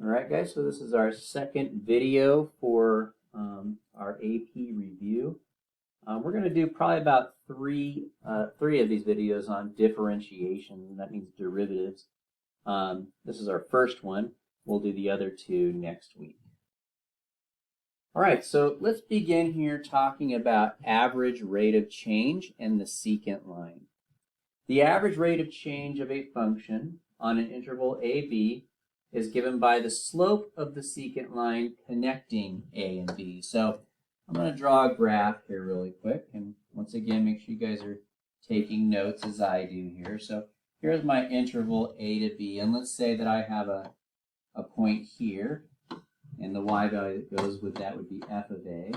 Alright guys, so this is our second video for our AP review. We're going to do probably about three of these videos on differentiation, and that means derivatives. This is our first one. We'll do the other two next week. Alright, so let's begin here talking about average rate of change and the secant line. The average rate of change of a function on an interval AB is given by the slope of the secant line connecting A and B. So I'm going to draw a graph here really quick, and once again make sure you guys are taking notes as I do here. So here's my interval A to B, and let's say that I have a point here, and the y value that goes with that would be f of A.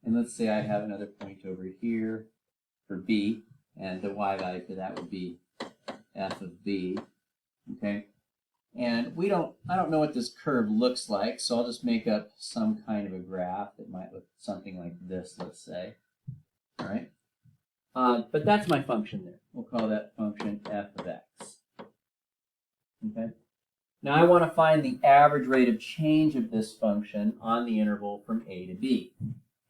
And let's say I have another point over here for B, and the y value for that would be f of B. Okay? And I don't know what this curve looks like, so I'll just make up some kind of a graph that might look something like this, let's say. All right? But that's my function there. We'll call that function f of x. Okay? Now I want to find the average rate of change of this function on the interval from A to B.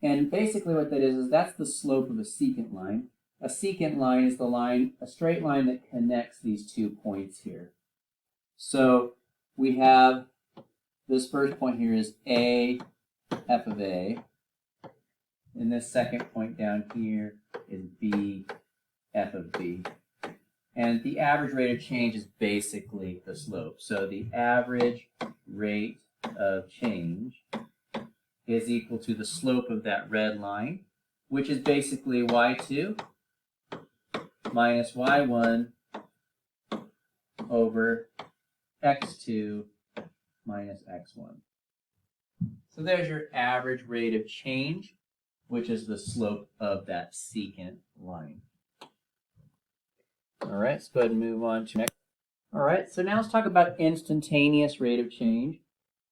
And basically what that is that's the slope of a secant line. A secant line is a straight line that connects these 2 points here. So we have this first point here is A, f of A. And this second point down here is B, f of B. And the average rate of change is basically the slope. So the average rate of change is equal to the slope of that red line, which is basically y2 minus y1 over x2 minus x1. So there's your average rate of change, which is the slope of that secant line. All right, let's go ahead and move on to next. All right, so now let's talk about instantaneous rate of change.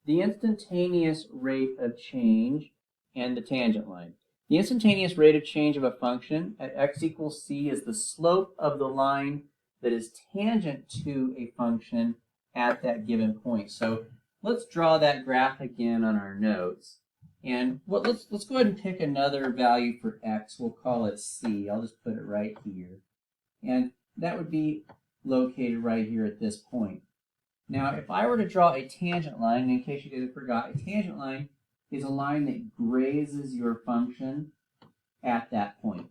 The instantaneous rate of change and the tangent line. The instantaneous rate of change of a function at x equals c is the slope of the line that is tangent to a function at that given point. So let's draw that graph again on our notes. And let's go ahead and pick another value for x. We'll call it c. I'll just put it right here. And that would be located right here at this point. Now, if I were to draw a tangent line, and in case you guys forgot, a tangent line is a line that grazes your function at that point.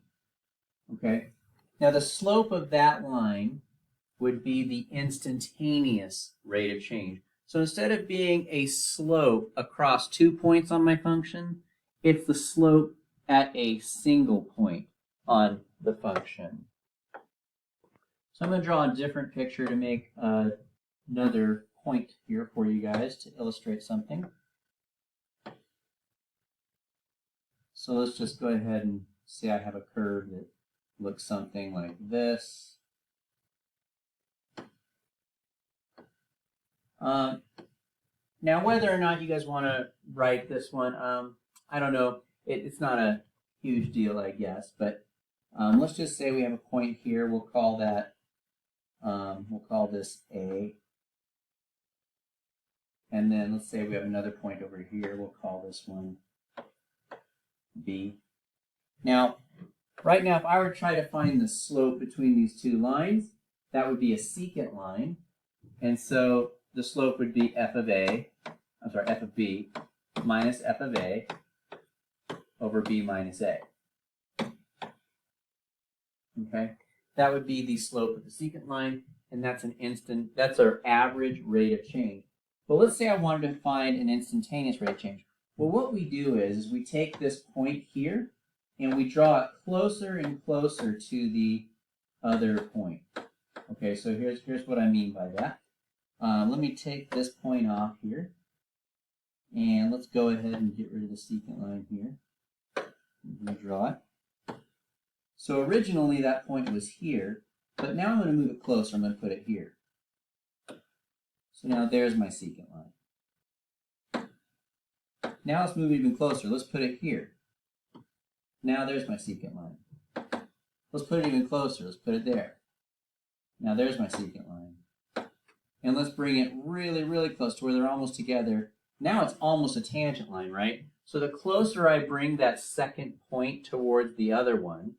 Okay? Now, the slope of that line would be the instantaneous rate of change. So instead of being a slope across 2 points on my function, it's the slope at a single point on the function. So I'm going to draw a different picture to make another point here for you guys to illustrate something. So let's just go ahead and say I have a curve that looks something like this. Now, whether or not you guys want to write this one, I don't know. It's not a huge deal, I guess. But let's just say we have a point here. We'll call that. We'll call this A. And then let's say we have another point over here. We'll call this one B. Now, right now, if I were to try to find the slope between these two lines, that would be a secant line. And so the slope would be f of B minus f of A over B minus A. Okay? That would be the slope of the secant line, and that's our average rate of change. But let's say I wanted to find an instantaneous rate of change. Well, what we do is we take this point here, and we draw it closer and closer to the other point. Okay, so here's what I mean by that. Let me take this point off here, and let's go ahead and get rid of the secant line here. Redraw it. So originally that point was here, but now I'm going to move it closer. I'm going to put it here. So now there's my secant line. Now let's move it even closer. Let's put it here. Now there's my secant line. Let's put it even closer. Let's put it there. Now there's my secant line. and let's bring it really, really close to where they're almost together. Now it's almost a tangent line, right? So the closer I bring that second point towards the other one,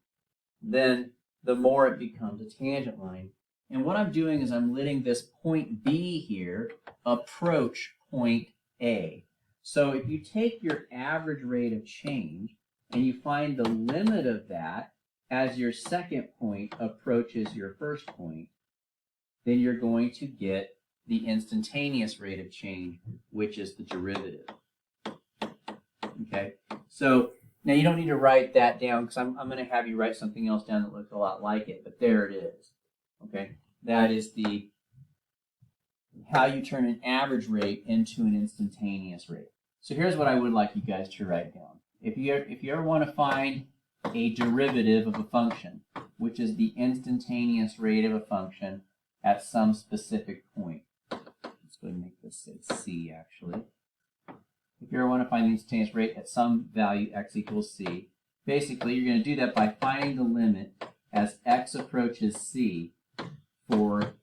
then the more it becomes a tangent line. And what I'm doing is I'm letting this point B here approach point A. So if you take your average rate of change and you find the limit of that as your second point approaches your first point, then you're going to get the instantaneous rate of change, which is the derivative. Okay, so now you don't need to write that down because I'm going to have you write something else down that looks a lot like it, but there it is. Okay, that is the how you turn an average rate into an instantaneous rate. So here's what I would like you guys to write down. If you ever want to find a derivative of a function, which is the instantaneous rate of a function at some specific point. Let's go ahead and make this say c, actually. If you ever want to find the instantaneous rate at some value x equals c, basically you're going to do that by finding the limit as x approaches c for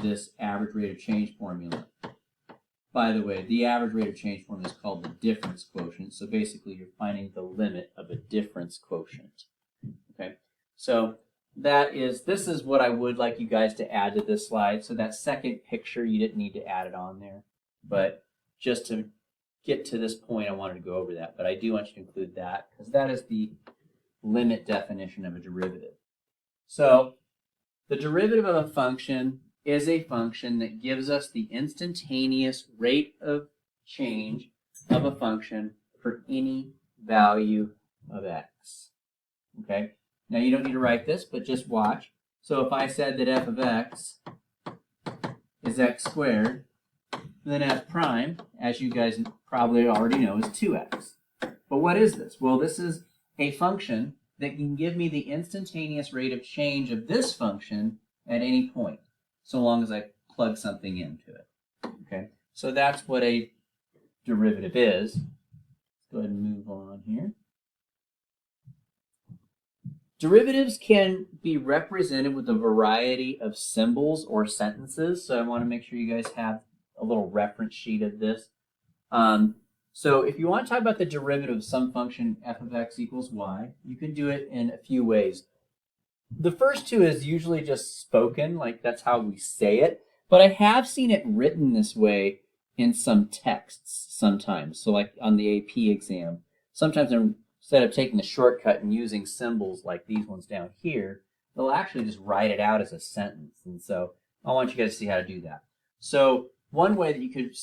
this average rate of change formula. By the way, the average rate of change formula is called the difference quotient. So basically you're finding the limit of a difference quotient. Okay, so this is what I would like you guys to add to this slide. So that second picture, you didn't need to add it on there, but just to get to this point, I wanted to go over that. But I do want you to include that because that is the limit definition of a derivative. So the derivative of a function is a function that gives us the instantaneous rate of change of a function for any value of x. Okay? Now you don't need to write this, but just watch. So if I said that f of x is x squared, then f prime, as you guys probably already know, is 2x. But what is this? Well, this is a function that can give me the instantaneous rate of change of this function at any point, so long as I plug something into it. Okay, so that's what a derivative is. Let's go ahead and move on here. Derivatives can be represented with a variety of symbols or sentences, so I want to make sure you guys have a little reference sheet of this. So if you want to talk about the derivative of some function f of x equals y, you can do it in a few ways. The first two is usually just spoken, like that's how we say it, but I have seen it written this way in some texts sometimes. So like on the AP exam, sometimes instead of taking the shortcut and using symbols like these ones down here, they'll actually just write it out as a sentence. And so I want you guys to see how to do that. So one way that you could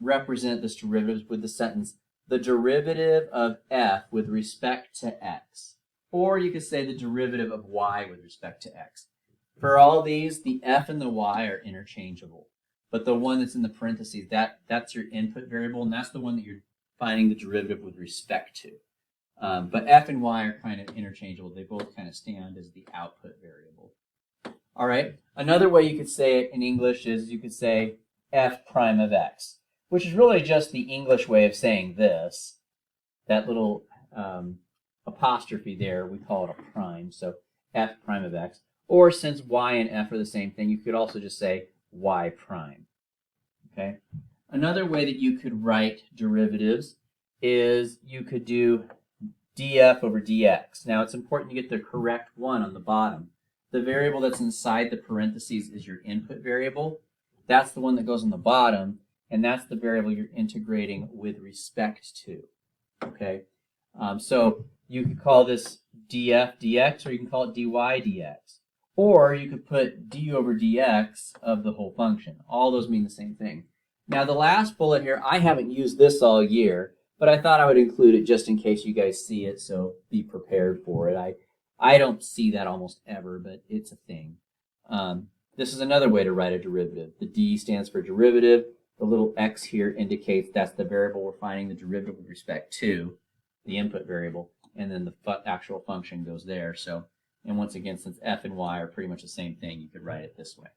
represent this derivative is with the sentence, the derivative of f with respect to x. Or you could say the derivative of y with respect to x. For all these, the f and the y are interchangeable. But the one that's in the parentheses, that's your input variable, and that's the one that you're finding the derivative with respect to. But f and y are kind of interchangeable. They both kind of stand as the output variable. All right, another way you could say it in English is you could say f prime of x, which is really just the English way of saying this. That little apostrophe there, we call it a prime, so f prime of x. Or since y and f are the same thing, you could also just say y prime. Okay. Another way that you could write derivatives is you could do df over dx. Now it's important to get the correct one on the bottom. The variable that's inside the parentheses is your input variable. That's the one that goes on the bottom, and that's the variable you're integrating with respect to. Okay. So you could call this df dx, or you can call it dy dx. Or you could put du over dx of the whole function. All those mean the same thing. Now the last bullet here, I haven't used this all year, but I thought I would include it just in case you guys see it, so be prepared for it. I don't see that almost ever, but it's a thing. This is another way to write a derivative. The d stands for derivative. The little x here indicates that's the variable we're finding the derivative with respect to, the input variable, and then the actual function goes there. So, and once again, since f and y are pretty much the same thing, you could write it this way.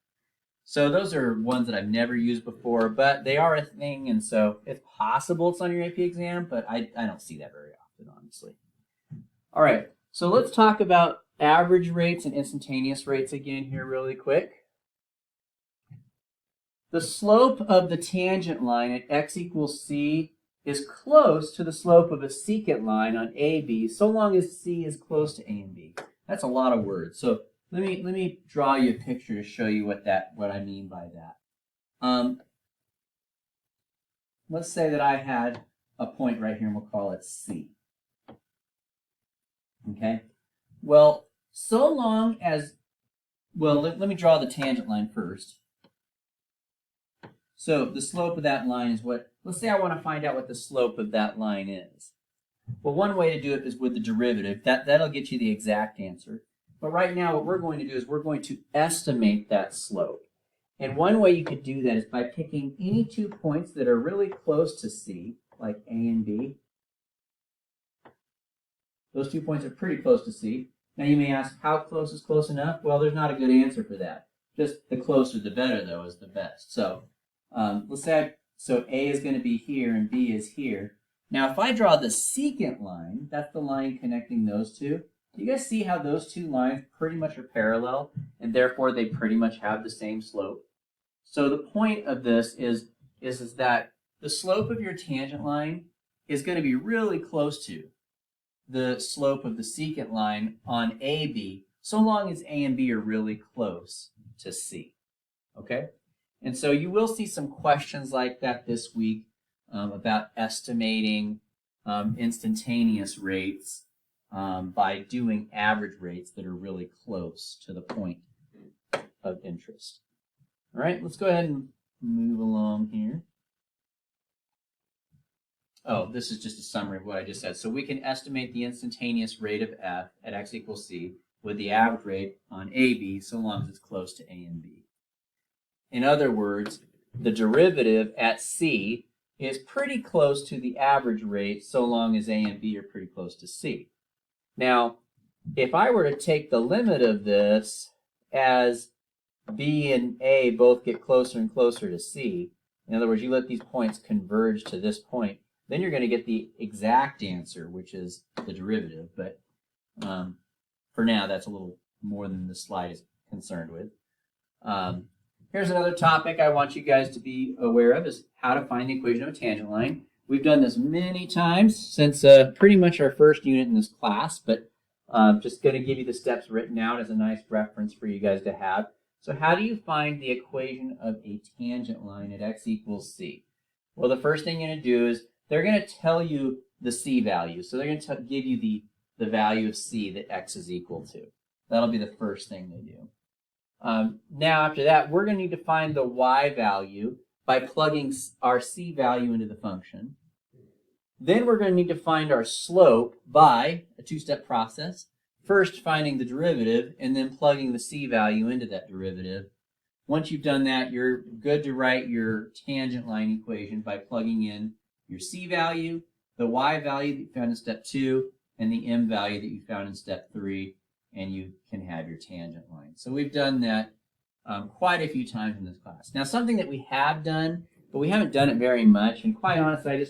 So those are ones that I've never used before, but they are a thing, and so it's possible it's on your AP exam, but I don't see that very often, honestly. All right, so let's talk about average rates and instantaneous rates again here really quick. the slope of the tangent line at x equals c is close to the slope of a secant line on AB, so long as c is close to a and b. That's a lot of words. So let me draw you a picture to show you what I mean by that. Let's say that I had a point right here, and we'll call it C. Okay. Well, so long as, well, let me draw the tangent line first. So the slope of that line is what, let's say I want to find out what the slope of that line is. Well, one way to do it is with the derivative. That'll get you the exact answer. But right now what we're going to do is we're going to estimate that slope. And one way you could do that is by picking any 2 points that are really close to C, like A and B. Those 2 points are pretty close to C. Now you may ask, how close is close enough? Well, there's not a good answer for that. Just the closer the better, though, is the best. So let's say, so A is going to be here and B is here. Now if I draw the secant line, that's the line connecting those two. Do you guys see how those two lines pretty much are parallel, and therefore they pretty much have the same slope? So the point of this is that the slope of your tangent line is going to be really close to the slope of the secant line on AB, so long as A and B are really close to C. Okay? And so you will see some questions like that this week about estimating instantaneous rates by doing average rates that are really close to the point of interest. All right, let's go ahead and move along here. Oh, this is just a summary of what I just said. So we can estimate the instantaneous rate of f at x equals c with the average rate on AB so long as it's close to A and B. In other words, the derivative at c is pretty close to the average rate so long as A and B are pretty close to c. Now, if I were to take the limit of this as B and A both get closer and closer to C, in other words, you let these points converge to this point, then you're going to get the exact answer, which is the derivative. But for now, that's a little more than the slide is concerned with. Here's another topic I want you guys to be aware of, is how to find the equation of a tangent line. We've done this many times since pretty much our first unit in this class, but just going to give you the steps written out as a nice reference for you guys to have. So how do you find the equation of a tangent line at x equals c? Well, the first thing you're going to do is they're going to tell you the c value. So they're going to give you the value of c that x is equal to. That'll be the first thing they do. Now, after that, we're going to need to find the y value by plugging our c value into the function. Then we're going to need to find our slope by a two-step process. First, finding the derivative, and then plugging the c value into that derivative. Once you've done that, you're good to write your tangent line equation by plugging in your c value, the y value that you found in step 2, and the m value that you found in step 3, and you can have your tangent line. So we've done that quite a few times in this class. Now, something that we have done, but we haven't done it very much, and quite honestly,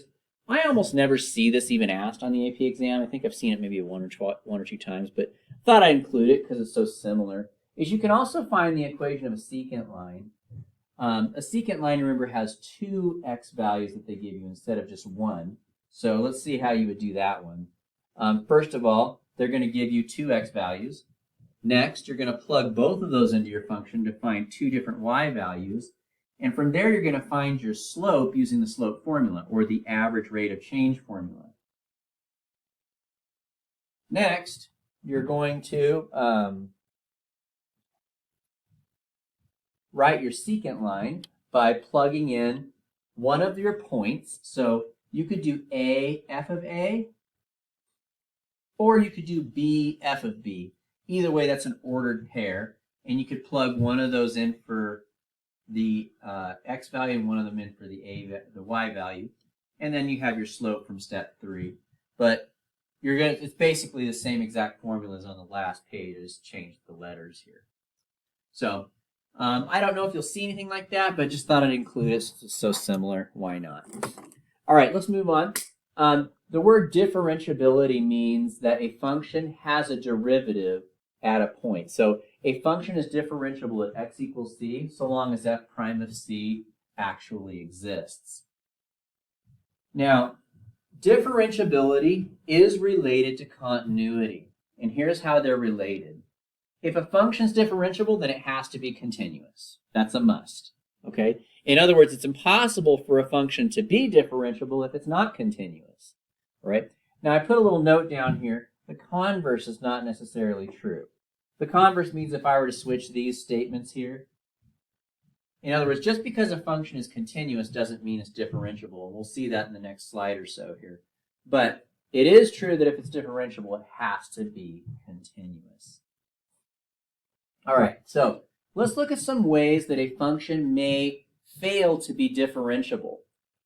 I almost never see this even asked on the AP exam. I think I've seen it maybe one or two times, but thought I'd include it because it's so similar, is you can also find the equation of a secant line. A secant line, remember, has 2 x values that they give you instead of just 1. So let's see how you would do that one. First of all, they're going to give you 2 x values. Next, you're going to plug both of those into your function to find 2 different y values. And from there, you're going to find your slope using the slope formula, or the average rate of change formula. Next, you're going to write your secant line by plugging in one of your points. So you could do A, f of A, or you could do B, f of B. Either way, that's an ordered pair. And you could plug one of those in for the x value and one of them in for the y value, and then you have your slope from step 3. But it's basically the same exact formula as on the last page. I just changed the letters here. So I don't know if you'll see anything like that, but just thought I'd include it. It's so similar. Why not? All right, let's move on. The word differentiability means that a function has a derivative at a point. So a function is differentiable at x equals c so long as f prime of c actually exists. Now, differentiability is related to continuity, and here's how they're related. If a function is differentiable, then it has to be continuous. That's a must. Okay? In other words, it's impossible for a function to be differentiable if it's not continuous. Right? Now, I put a little note down here. The converse is not necessarily true. The converse means if I were to switch these statements here, in other words, just because a function is continuous doesn't mean it's differentiable. And we'll see that in the next slide or so here. But it is true that if it's differentiable, it has to be continuous. All right, so let's look at some ways that a function may fail to be differentiable.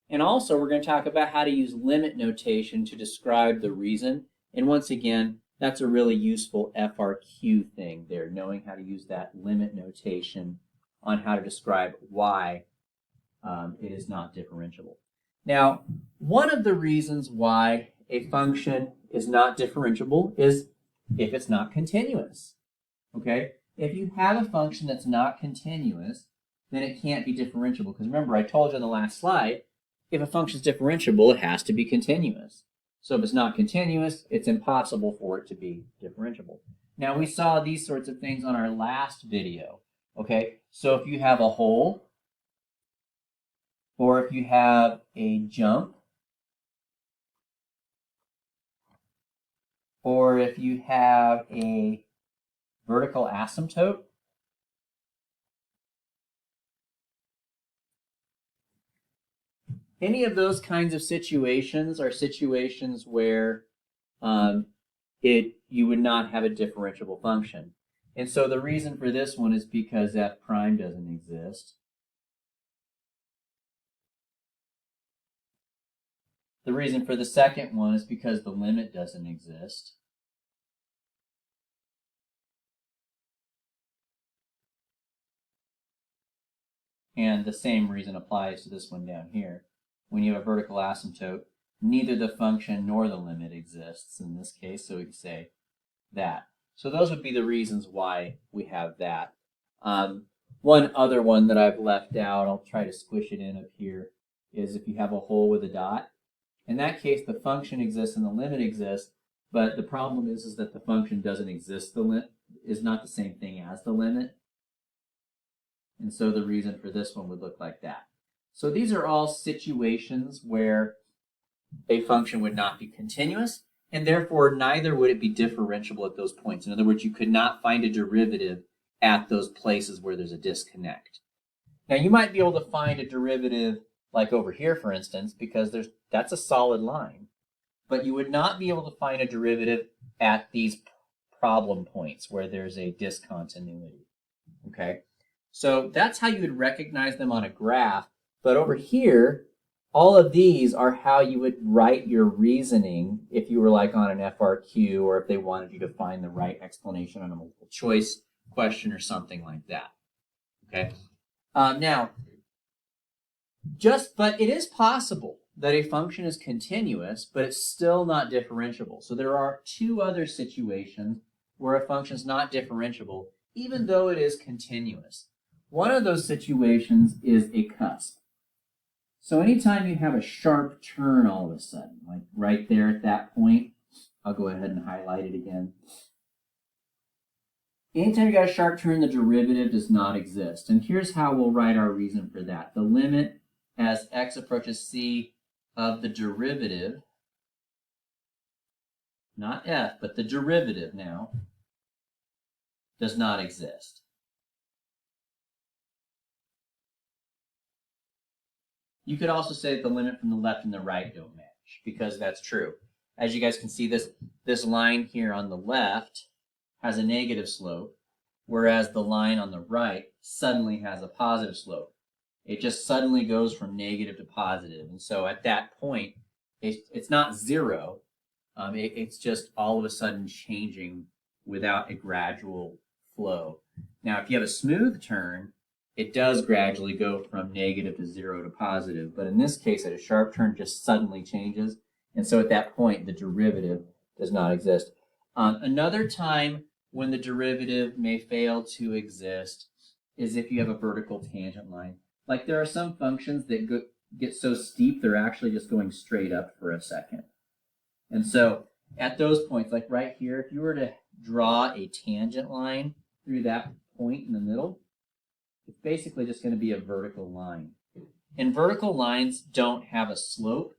And also, we're going to talk about how to use limit notation to describe the reason. And once again, that's a really useful FRQ thing there, knowing how to use that limit notation on how to describe why it is not differentiable. Now, one of the reasons why a function is not differentiable is if it's not continuous. Okay? If you have a function that's not continuous, then it can't be differentiable. Because remember, I told you on the last slide, if a function is differentiable, it has to be continuous. So if it's not continuous, it's impossible for it to be differentiable. Now, we saw these sorts of things on our last video. Okay, so if you have a hole, or if you have a jump, or if you have a vertical asymptote, any of those kinds of situations are situations where you would not have a differentiable function. And so the reason for this one is because f prime doesn't exist. The reason for the second one is because the limit doesn't exist. And the same reason applies to this one down here. When you have a vertical asymptote, neither the function nor the limit exists in this case, so we can say that. So those would be the reasons why we have that. One other one that I've left out, I'll try to squish it in up here, is if you have a hole with a dot. In that case, the function exists and the limit exists, but the problem is that the function doesn't exist. The limit is not the same thing as the limit. And so the reason for this one would look like that. So these are all situations where a function would not be continuous, and therefore neither would it be differentiable at those points. In other words, you could not find a derivative at those places where there's a disconnect. Now you might be able to find a derivative like over here, for instance, because that's a solid line. But you would not be able to find a derivative at these problem points where there's a discontinuity. Okay? So that's how you would recognize them on a graph. But over here, all of these are how you would write your reasoning if you were like on an FRQ or if they wanted you to find the right explanation on a multiple choice question or something like that. Okay? But it is possible that a function is continuous, but it's still not differentiable. So there are two other situations where a function is not differentiable, even though it is continuous. One of those situations is a cusp. So anytime you have a sharp turn all of a sudden, like right there at that point, I'll go ahead and highlight it again. Anytime you got a sharp turn, the derivative does not exist. And here's how we'll write our reason for that. The limit as x approaches c of the derivative, not f, but the derivative now, does not exist. You could also say that the limit from the left and the right don't match, because that's true. As you guys can see, this line here on the left has a negative slope, whereas the line on the right suddenly has a positive slope. It just suddenly goes from negative to positive. And so at that point, it's not zero. It's just all of a sudden changing without a gradual flow. Now, if you have a smooth turn, it does gradually go from negative to 0 to positive. But in this case, at a sharp turn, just suddenly changes. And so at that point, the derivative does not exist. Another time when the derivative may fail to exist is if you have a vertical tangent line. Like there are some functions that get so steep they're actually just going straight up for a second. And so at those points, like right here, if you were to draw a tangent line through that point in the middle, it's basically just going to be a vertical line. And vertical lines don't have a slope.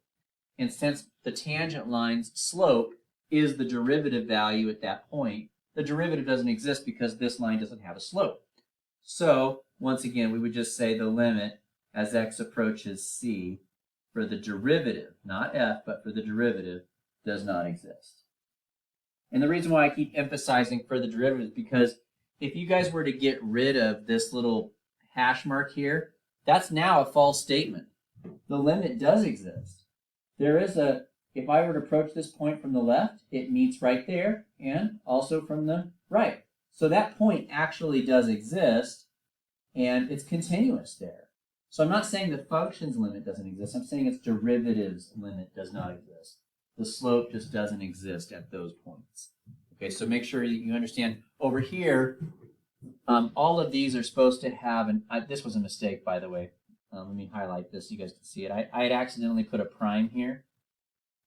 And since the tangent line's slope is the derivative value at that point, the derivative doesn't exist because this line doesn't have a slope. So once again, we would just say the limit as x approaches c for the derivative, not f, but for the derivative, does not exist. And the reason why I keep emphasizing for the derivative is because if you guys were to get rid of this little hash mark here, that's now a false statement. The limit does exist. There is if I were to approach this point from the left, it meets right there, and also from the right. So that point actually does exist, and it's continuous there. So I'm not saying the function's limit doesn't exist. I'm saying its derivative's limit does not exist. The slope just doesn't exist at those points. Okay, so make sure you understand. Over here, all of these are supposed to have, this was a mistake, by the way. Let me highlight this so you guys can see it. I had accidentally put a prime here,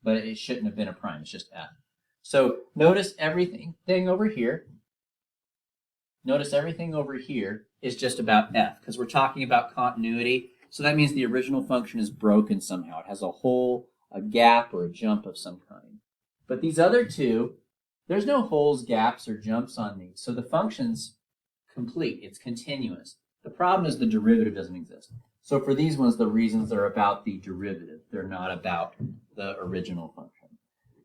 but it shouldn't have been a prime. It's just f. So notice everything over here. Notice everything over here is just about f, because we're talking about continuity. So that means the original function is broken somehow. It has a hole, a gap, or a jump of some kind. But these other two, there's no holes, gaps, or jumps on these. So the function's complete. It's continuous. The problem is the derivative doesn't exist. So for these ones, the reasons are about the derivative. They're not about the original function,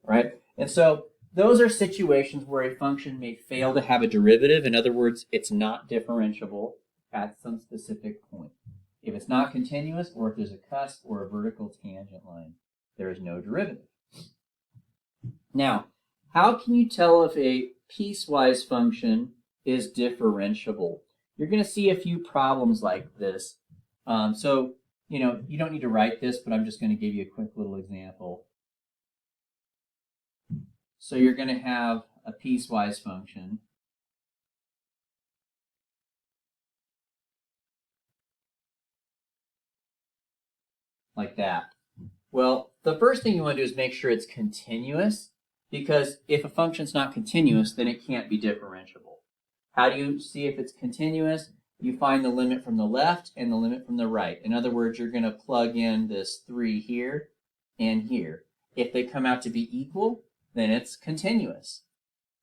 right? And so those are situations where a function may fail to have a derivative. In other words, it's not differentiable at some specific point. If it's not continuous, or if there's a cusp or a vertical tangent line, there is no derivative. Now, how can you tell if a piecewise function is differentiable? You're going to see a few problems like this. So, you don't need to write this, but I'm just going to give you a quick little example. So you're going to have a piecewise function. Like that. Well, the first thing you want to do is make sure it's continuous, because if a function's not continuous, then it can't be differentiable. How do you see if it's continuous? You find the limit from the left and the limit from the right. In other words, you're going to plug in this 3 here and here. If they come out to be equal, then it's continuous.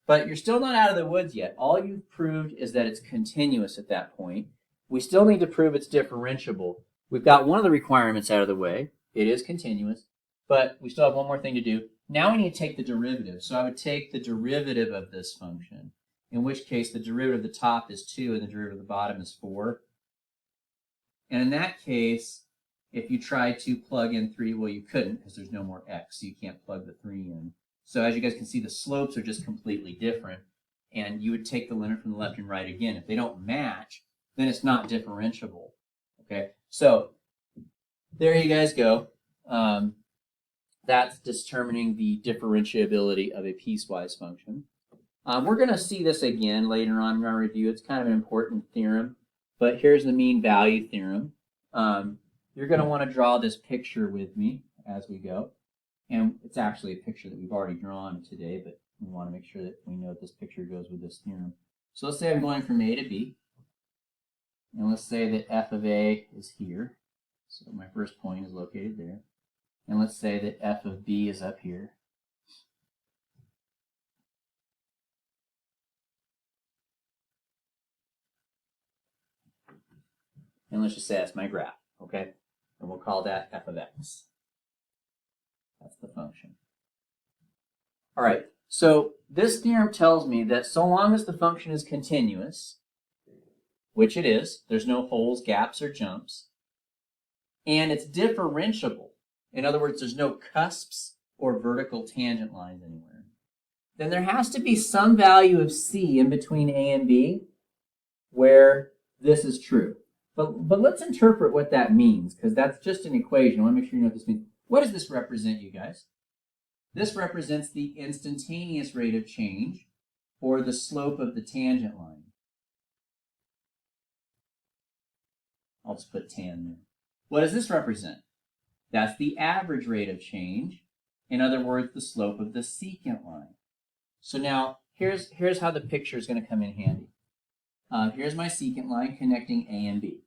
But you're still not out of the woods yet. All you've proved is that it's continuous at that point. We still need to prove it's differentiable. We've got one of the requirements out of the way. It is continuous, but we still have one more thing to do. Now we need to take the derivative. So I would take the derivative of this function, in which case the derivative of the top is 2 and the derivative of the bottom is 4. And in that case, if you try to plug in 3, well, you couldn't because there's no more x, so you can't plug the 3 in. So as you guys can see, the slopes are just completely different, and you would take the limit from the left and right again. If they don't match, then it's not differentiable. Okay, so there you guys go. That's determining the differentiability of a piecewise function. We're going to see this again later on in our review. It's kind of an important theorem, but here's the mean value theorem. You're going to want to draw this picture with me as we go. And it's actually a picture that we've already drawn today, but we want to make sure that we know that this picture goes with this theorem. So let's say I'm going from A to B. And let's say that f of A is here. So my first point is located there. And let's say that f of B is up here. And let's just say that's my graph, okay? And we'll call that f of x. That's the function. All right, so this theorem tells me that so long as the function is continuous, which it is, there's no holes, gaps, or jumps, and it's differentiable, in other words, there's no cusps or vertical tangent lines anywhere, then there has to be some value of c in between A and B where this is true. But let's interpret what that means, because that's just an equation. I want to make sure you know what this means. What does this represent, you guys? This represents the instantaneous rate of change, or the slope of the tangent line. I'll just put tan there. What does this represent? That's the average rate of change. In other words, the slope of the secant line. So now, here's how the picture is going to come in handy. Here's my secant line connecting A and B.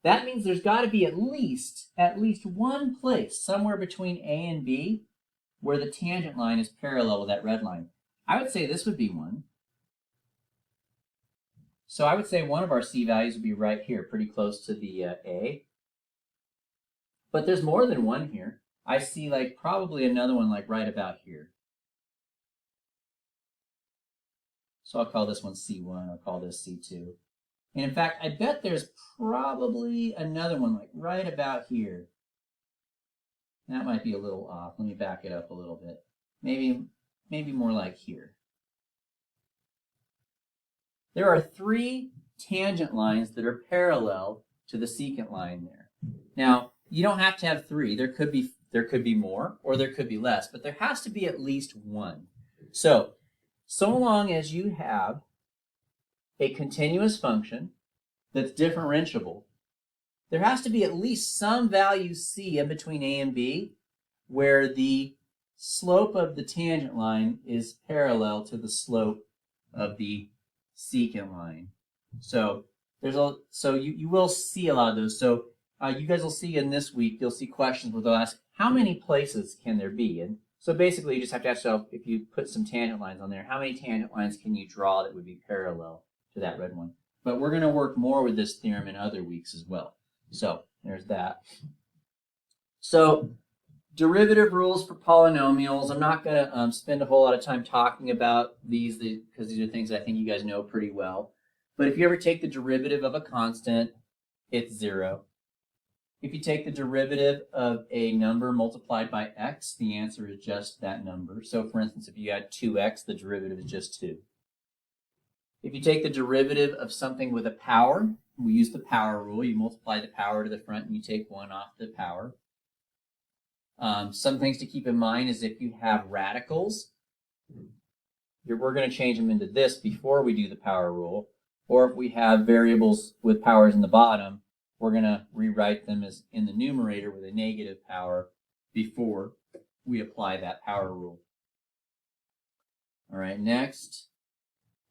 That means there's got to be at least one place somewhere between A and B where the tangent line is parallel with that red line. I would say this would be one. So I would say one of our C values would be right here, pretty close to the A. But there's more than one here. I see like probably another one like right about here. So I'll call this one C1, I'll call this C2. And in fact, I bet there's probably another one like right about here. That might be a little off. Let me back it up a little bit. Maybe more like here. There are 3 tangent lines that are parallel to the secant line there. Now, you don't have to have 3. There could be more or there could be less, but there has to be at least one. So long as you have a continuous function that's differentiable, there has to be at least some value C in between A and B where the slope of the tangent line is parallel to the slope of the secant line. So you will see a lot of those. So you guys will see in this week, you'll see questions where they'll ask, how many places can there be? And so basically you just have to ask yourself, if you put some tangent lines on there, how many tangent lines can you draw that would be parallel to that red one? But we're going to work more with this theorem in other weeks as well. So there's that. So derivative rules for polynomials. I'm not going to spend a whole lot of time talking about these because these are things that I think you guys know pretty well. But if you ever take the derivative of a constant, it's 0. If you take the derivative of a number multiplied by x, the answer is just that number. So for instance, if you add 2x, the derivative is just 2. If you take the derivative of something with a power, we use the power rule. You multiply the power to the front and you take 1 off the power. Some things to keep in mind is if you have radicals, we're going to change them into this before we do the power rule. Or if we have variables with powers in the bottom, we're going to rewrite them as in the numerator with a negative power before we apply that power rule. All right, next.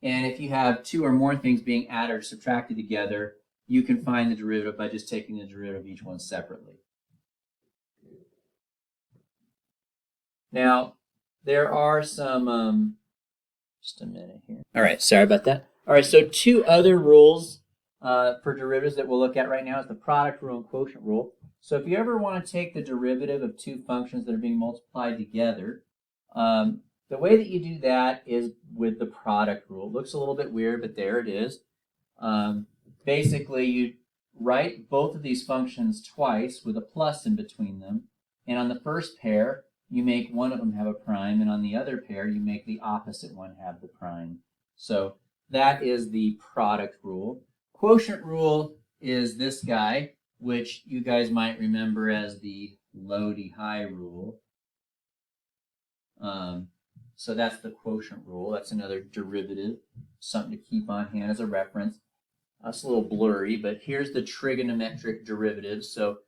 And if you have 2 or more things being added or subtracted together, you can find the derivative by just taking the derivative of each one separately. Now, there are some, just a minute here. All right, sorry about that. All right, so 2 other rules for derivatives that we'll look at right now is the product rule and quotient rule. So if you ever want to take the derivative of 2 functions that are being multiplied together, the way that you do that is with the product rule. It looks a little bit weird, but there it is. Basically, you write both of these functions twice with a plus in between them. And on the first pair, you make one of them have a prime, and on the other pair, you make the opposite one have the prime. So that is the product rule. Quotient rule is this guy, which you guys might remember as the low-de-high rule. So that's the quotient rule. That's another derivative, something to keep on hand as a reference. That's a little blurry, but here's the trigonometric derivative. So,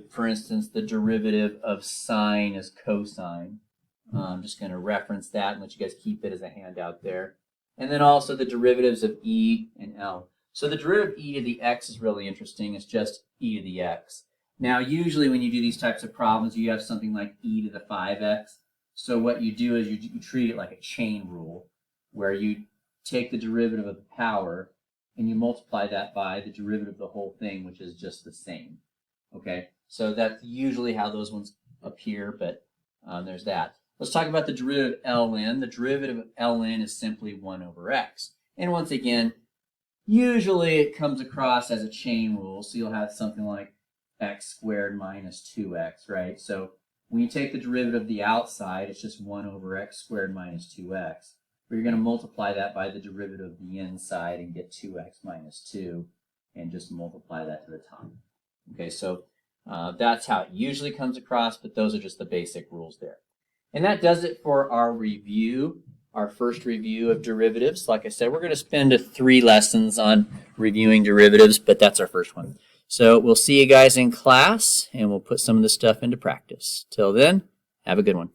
for instance, the derivative of sine is cosine. I'm just going to reference that and let you guys keep it as a handout there. And then also the derivatives of e and l. So the derivative of e to the x is really interesting. It's just e to the x. Now, usually when you do these types of problems, you have something like e to the 5x. So what you do is you treat it like a chain rule, where you take the derivative of the power and you multiply that by the derivative of the whole thing, which is just the same. Okay, so that's usually how those ones appear, but there's that. Let's talk about the derivative of ln. The derivative of ln is simply 1 over x. And once again, usually it comes across as a chain rule, so you'll have something like x squared minus 2x, right? So when you take the derivative of the outside, it's just 1 over x squared minus 2x. But you're going to multiply that by the derivative of the inside and get 2x minus 2, and just multiply that to the top. Okay, so that's how it usually comes across, but those are just the basic rules there. And that does it for our review. our first review of derivatives. Like I said, we're going to spend 3 lessons on reviewing derivatives, but that's our first one. So we'll see you guys in class, and we'll put some of this stuff into practice. Till then, have a good one.